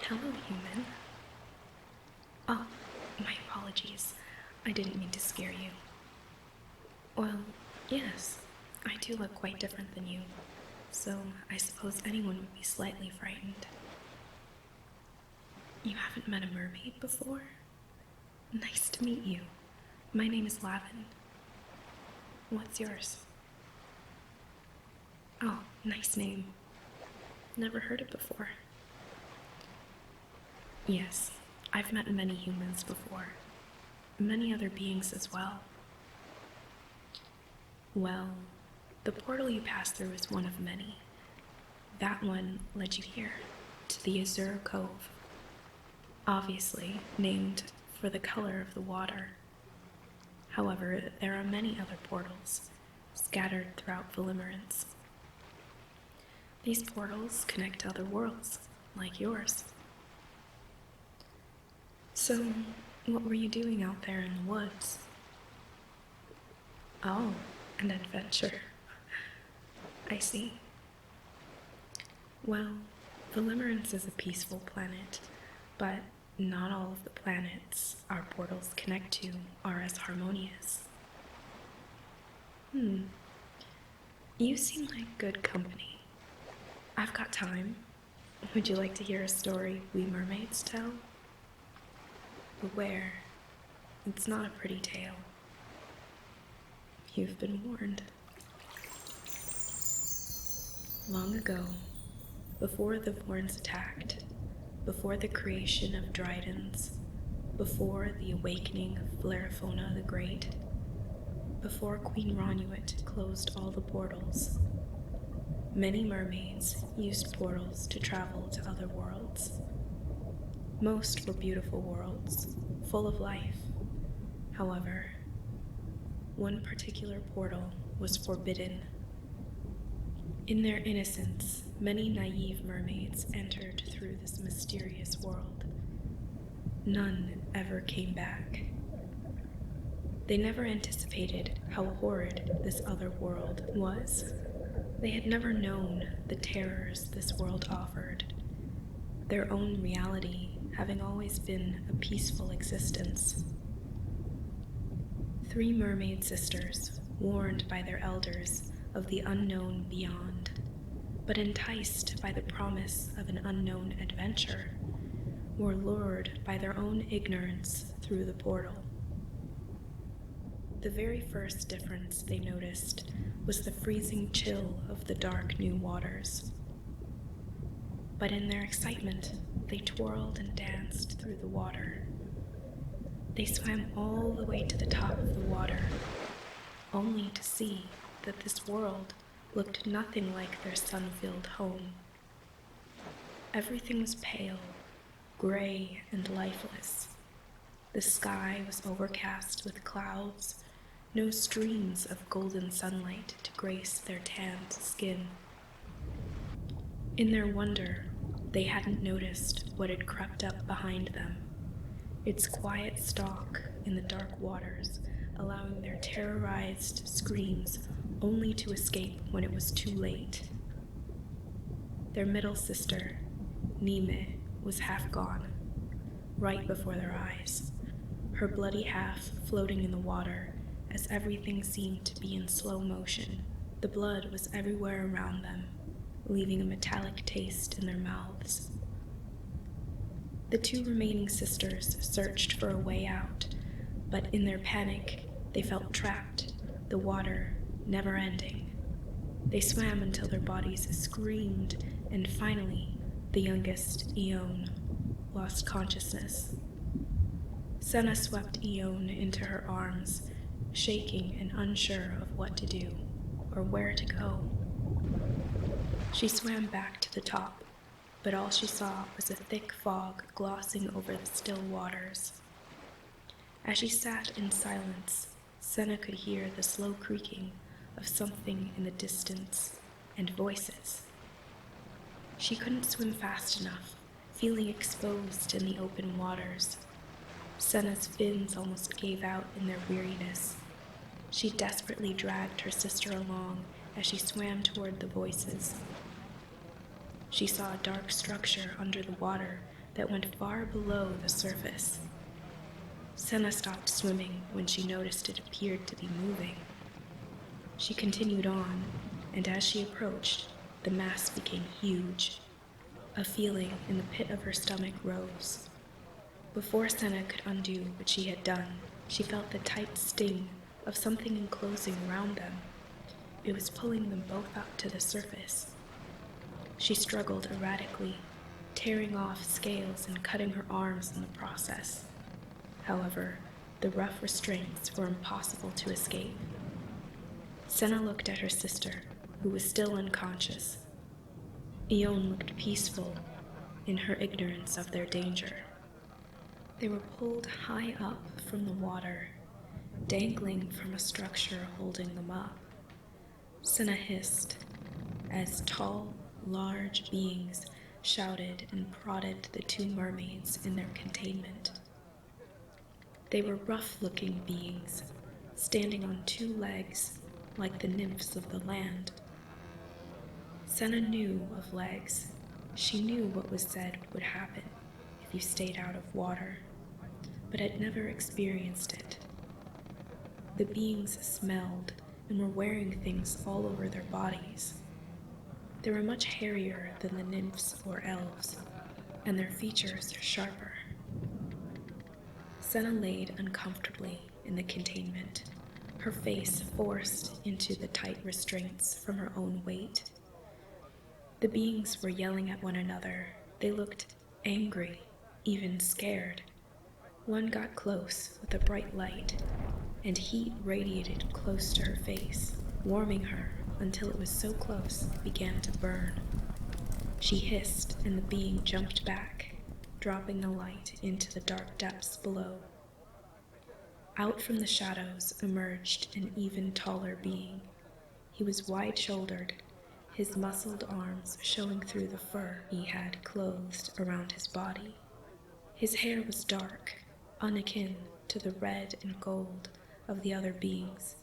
Hello, human. Oh, my apologies. I didn't mean to scare you. Well, yes, I do look quite different than you, so I suppose anyone would be slightly frightened. You haven't met a mermaid before? Nice to meet you. My name is Laven. What's yours? Oh, nice name. Never heard it before. Yes, I've met many humans before. Many other beings as well. Well, the portal you passed through is one of many. That one led you here, to the Azure Cove. Obviously named for the color of the water. However, there are many other portals scattered throughout Valimerence. These portals connect to other worlds, like yours. So, what were you doing out there in the woods? Oh, an adventure. I see. Well, Valimerence is a peaceful planet, but not all of the planets our portals connect to are as harmonious. You seem like good company. I've got time. Would you like to hear a story we mermaids tell? Beware, it's not a pretty tale. You've been warned. Long ago, before the Vorns attacked, before the creation of Dryden's, before the awakening of Bellerophona the Great, before Queen Ronuit closed all the portals, many mermaids used portals to travel to other worlds. Most were beautiful worlds, full of life. However, one particular portal was forbidden. In their innocence, many naive mermaids entered through this mysterious world. None ever came back. They never anticipated how horrid this other world was. They had never known the terrors this world offered, their own reality having always been a peaceful existence. 3 mermaid sisters, warned by their elders of the unknown beyond, but enticed by the promise of an unknown adventure, were lured by their own ignorance through the portal. The very first difference they noticed was the freezing chill of the dark new waters. But in their excitement, they twirled and danced through the water. They swam all the way to the top of the water, only to see that this world looked nothing like their sun-filled home. Everything was pale, gray, and lifeless. The sky was overcast with clouds, no streams of golden sunlight to grace their tanned skin. In their wonder, they hadn't noticed what had crept up behind them, its quiet stalk in the dark waters, allowing their terrorized screams only to escape when it was too late. Their middle sister, meee, was half gone, right before their eyes, her bloody half floating in the water as everything seemed to be in slow motion. The blood was everywhere around them, leaving a metallic taste in their mouths. The 2 remaining sisters searched for a way out, but in their panic, they felt trapped, the water never ending. They swam until their bodies screamed, and finally, the youngest, Ione, lost consciousness. Senna swept Ione into her arms, shaking and unsure of what to do, or where to go. She swam back to the top, but all she saw was a thick fog glossing over the still waters. As she sat in silence, Senna could hear the slow creaking of something in the distance and voices. She couldn't swim fast enough, feeling exposed in the open waters. Senna's fins almost gave out in their weariness. She desperately dragged her sister along as she swam toward the voices. She saw a dark structure under the water that went far below the surface. Senna stopped swimming when she noticed it appeared to be moving. She continued on, and as she approached, the mass became huge. A feeling in the pit of her stomach rose. Before Senna could undo what she had done, she felt the tight sting of something enclosing around them. It was pulling them both up to the surface. She struggled erratically, tearing off scales and cutting her arms in the process. However, the rough restraints were impossible to escape. Senna looked at her sister, who was still unconscious. Ione looked peaceful in her ignorance of their danger. They were pulled high up from the water, dangling from a structure holding them up. Senna hissed as tall, large beings shouted and prodded the two mermaids in their containment. They were rough-looking beings, standing on two legs like the nymphs of the land. Senna knew of legs. She knew what was said would happen if you stayed out of water, but had never experienced it. The beings smelled and were wearing things all over their bodies. They were much hairier than the nymphs or elves, and their features sharper. Senna laid uncomfortably in the containment, her face forced into the tight restraints from her own weight. The beings were yelling at one another. They looked angry, even scared. One got close with a bright light, and heat radiated close to her face, warming her until it was so close it began to burn. She hissed, and the being jumped back, dropping the light into the dark depths below. Out from the shadows emerged an even taller being. He was wide-shouldered, his muscled arms showing through the fur he had clothed around his body. His hair was dark, unakin to the red and gold of the other beings,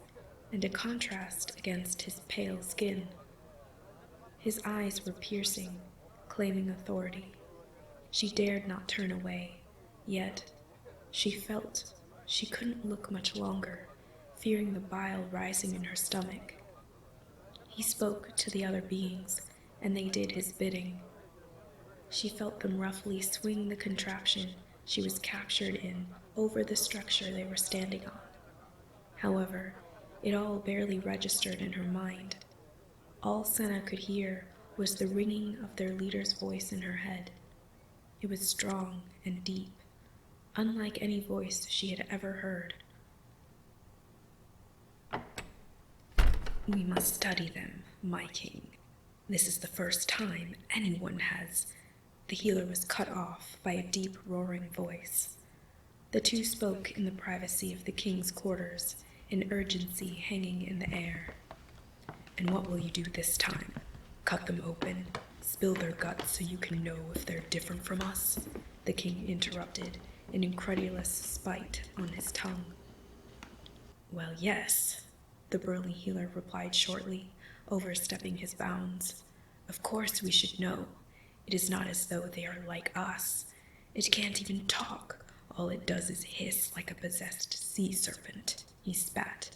and a contrast against his pale skin. His eyes were piercing, claiming authority. She dared not turn away, yet she felt she couldn't look much longer, fearing the bile rising in her stomach. He spoke to the other beings, and they did his bidding. She felt them roughly swing the contraption she was captured in over the structure they were standing on. However, it all barely registered in her mind. All Senna could hear was the ringing of their leader's voice in her head. It was strong and deep, unlike any voice she had ever heard. "We must study them, my king. This is the first time anyone has." The healer was cut off by a deep, roaring voice. The two spoke in the privacy of the king's quarters, an urgency hanging in the air. "And what will you do this time? Cut them open? Spill their guts so you can know if they're different from us?" The king interrupted, an incredulous spite on his tongue. "Well, yes," the burly healer replied shortly, overstepping his bounds. "Of course we should know. It is not as though they are like us. It can't even talk. All it does is hiss like a possessed sea serpent." He spat.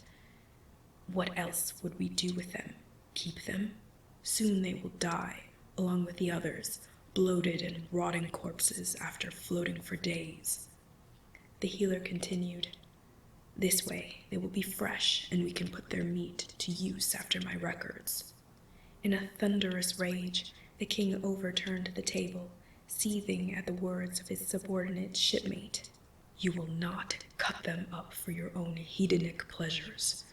"What else would we do with them? Keep them? Soon they will die, along with the others, bloated and rotting corpses after floating for days." The healer continued. "This way they will be fresh, and we can put their meat to use after my records." In a thunderous rage, the king overturned the table, seething at the words of his subordinate shipmate. "You will not cut them up for your own hedonic pleasures.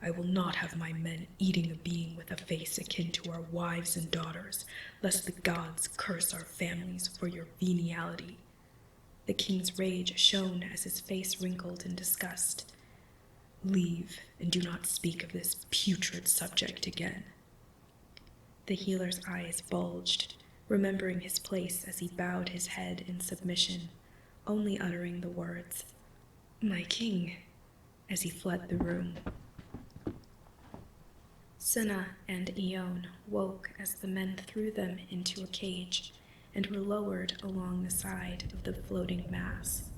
I will not have my men eating a being with a face akin to our wives and daughters, lest the gods curse our families for your venality." The king's rage shone as his face wrinkled in disgust. "Leave, and do not speak of this putrid subject again." The healer's eyes bulged, remembering his place as he bowed his head in submission, only uttering the words, "My king," as he fled the room. Senna and Ione woke as the men threw them into a cage and were lowered along the side of the floating mass.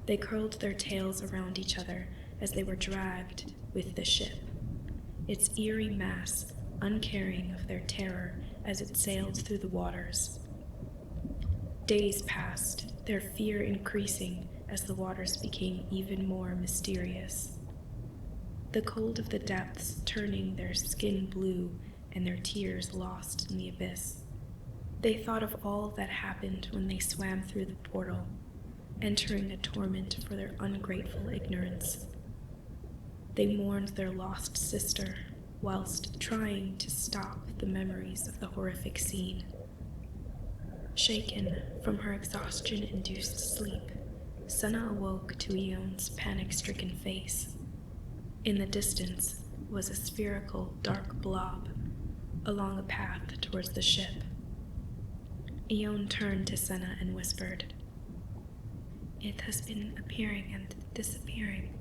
They curled their tails around each other as they were dragged with the ship, its eerie mass uncaring of their terror as it sailed through the waters. Days passed, their fear increasing as the waters became even more mysterious. The cold of the depths turning their skin blue and their tears lost in the abyss. They thought of all that happened when they swam through the portal, entering a torment for their ungrateful ignorance. They mourned their lost sister, whilst trying to stop the memories of the horrific scene. Shaken from her exhaustion-induced sleep, Senna awoke to Eon's panic-stricken face. In the distance was a spherical, dark blob along a path towards the ship. Eon turned to Senna and whispered, "It has been appearing and disappearing."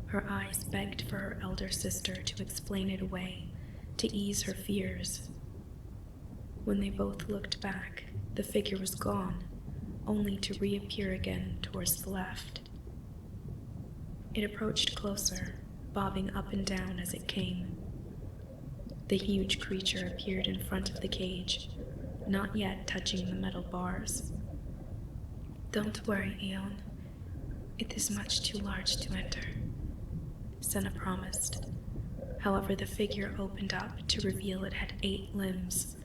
Her eyes begged for her elder sister to explain it away, to ease her fears. When they both looked back, the figure was gone, only to reappear again towards the left. It approached closer, bobbing up and down as it came. The huge creature appeared in front of the cage, not yet touching the metal bars. "Don't worry, Eon. It is much too large to enter," Senna promised. However, the figure opened up to reveal it had 8 limbs.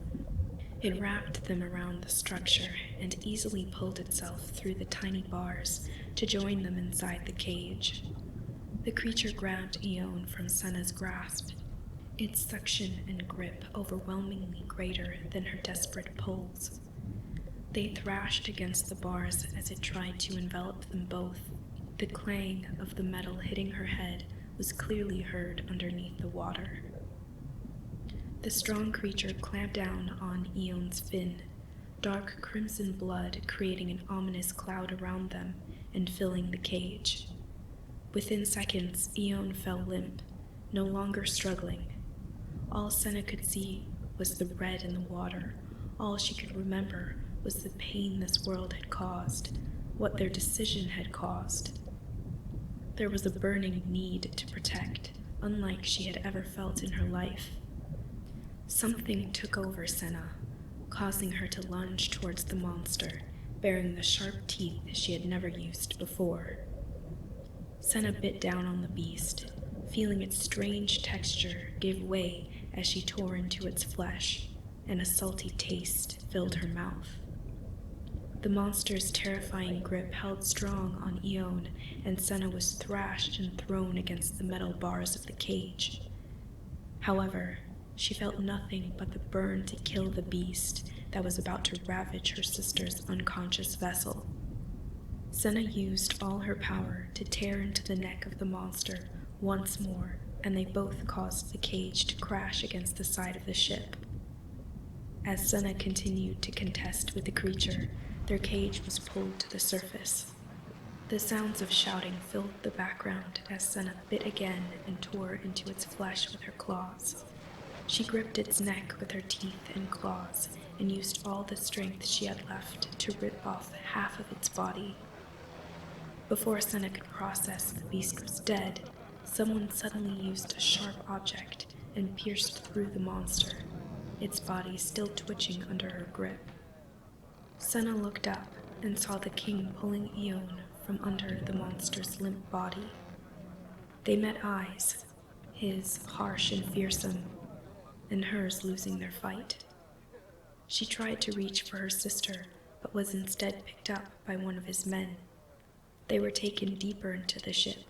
It wrapped them around the structure and easily pulled itself through the tiny bars to join them inside the cage. The creature grabbed Eon from Senna's grasp, its suction and grip overwhelmingly greater than her desperate pulls. They thrashed against the bars as it tried to envelop them both. The clang of the metal hitting her head was clearly heard underneath the water. The strong creature clamped down on Eon's fin, dark crimson blood creating an ominous cloud around them and filling the cage. Within seconds, Eon fell limp, no longer struggling. All Senna could see was the red in the water. All she could remember was the pain this world had caused, what their decision had caused. There was a burning need to protect, unlike she had ever felt in her life. Something took over Senna, causing her to lunge towards the monster, bearing the sharp teeth she had never used before. Senna bit down on the beast, feeling its strange texture give way as she tore into its flesh, and a salty taste filled her mouth. The monster's terrifying grip held strong on Eon, and Senna was thrashed and thrown against the metal bars of the cage. However, she felt nothing but the burn to kill the beast that was about to ravage her sister's unconscious vessel. Senna used all her power to tear into the neck of the monster once more, and they both caused the cage to crash against the side of the ship. As Senna continued to contest with the creature, their cage was pulled to the surface. The sounds of shouting filled the background as Senna bit again and tore into its flesh with her claws. She gripped its neck with her teeth and claws and used all the strength she had left to rip off half of its body. Before Senna could process the beast was dead, someone suddenly used a sharp object and pierced through the monster, its body still twitching under her grip. Senna looked up and saw the king pulling Eon from under the monster's limp body. They met eyes, his harsh and fearsome, and hers losing their fight. She tried to reach for her sister, but was instead picked up by one of his men. They were taken deeper into the ship,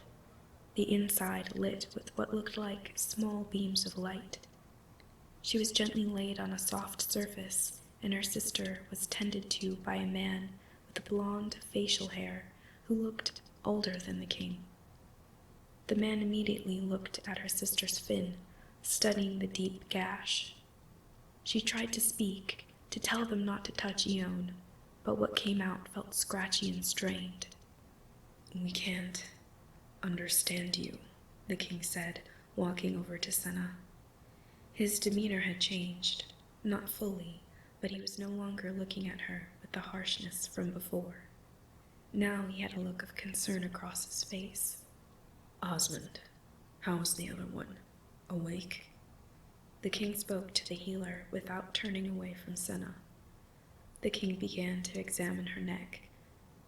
the inside lit with what looked like small beams of light. She was gently laid on a soft surface, and her sister was tended to by a man with blonde facial hair who looked older than the king. The man immediately looked at her sister's fin, studying the deep gash. She tried to speak, to tell them not to touch Eon, but what came out felt scratchy and strained. "We can't understand you," the king said, walking over to Senna. His demeanor had changed, not fully, but he was no longer looking at her with the harshness from before. Now he had a look of concern across his face. Osmond, how's the other one? Awake? The king spoke to the healer without turning away from Senna. The king began to examine her neck,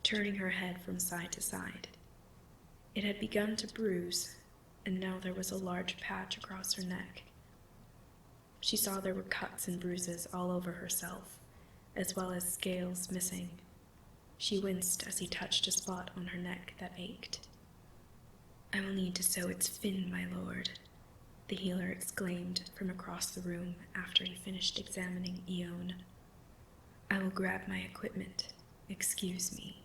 turning her head from side to side. It had begun to bruise, and now there was a large patch across her neck. She saw there were cuts and bruises all over herself, as well as scales missing. She winced as he touched a spot on her neck that ached. "I will need to sew its fin, my lord," the healer exclaimed from across the room after he finished examining Ione. "I will grab my equipment. Excuse me,"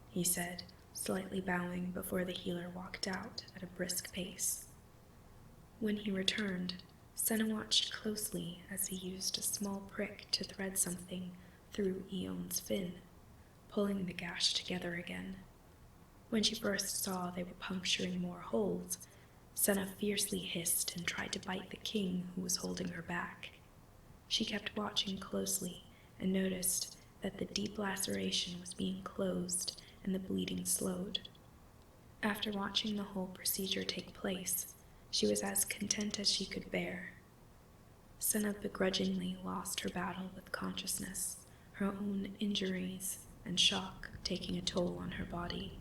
he said, slightly bowing before the healer walked out at a brisk pace. When he returned, Senna watched closely as he used a small prick to thread something through Ione's fin, pulling the gash together again. When she first saw they were puncturing more holes, Senna fiercely hissed and tried to bite the king who was holding her back. She kept watching closely and noticed that the deep laceration was being closed and the bleeding slowed. After watching the whole procedure take place, she was as content as she could bear. Senna begrudgingly lost her battle with consciousness, her own injuries and shock taking a toll on her body.